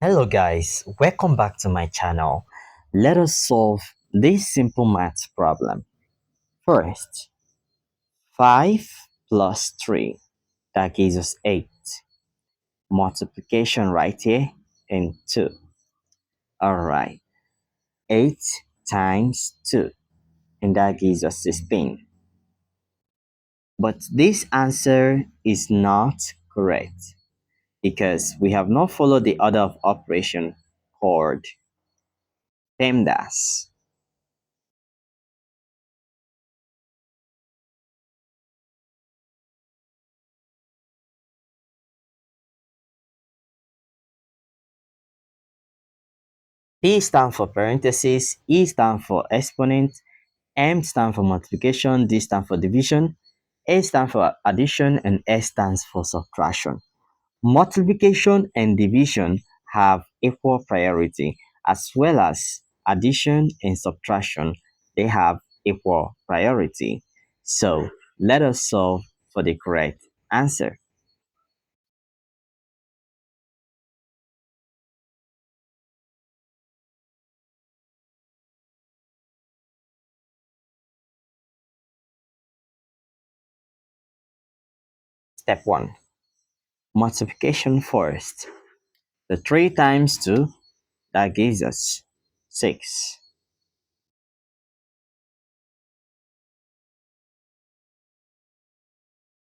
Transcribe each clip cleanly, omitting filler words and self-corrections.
Hello guys, welcome back to my channel. Let us solve this simple math problem. First, 5 plus 3, that gives us 8. Multiplication right here and 2. Alright, 8 times 2, and that gives us 16. But this answer is not correct because we have not followed the order of operation called PEMDAS. P stands for parentheses, E stands for exponent, M stands for multiplication, D stands for division, A stands for addition, and S stands for subtraction. Multiplication and division have equal priority, as well as addition and subtraction. They have equal priority. So let us solve for the correct answer. Step 1. Multiplication first. The 3 times 2, that gives us 6.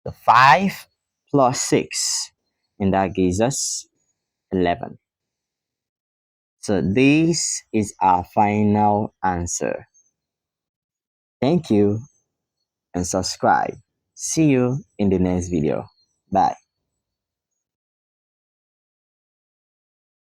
The 5 plus 6, and that gives us 11. So this is our final answer. Thank you and subscribe. See you in the next video. Bye.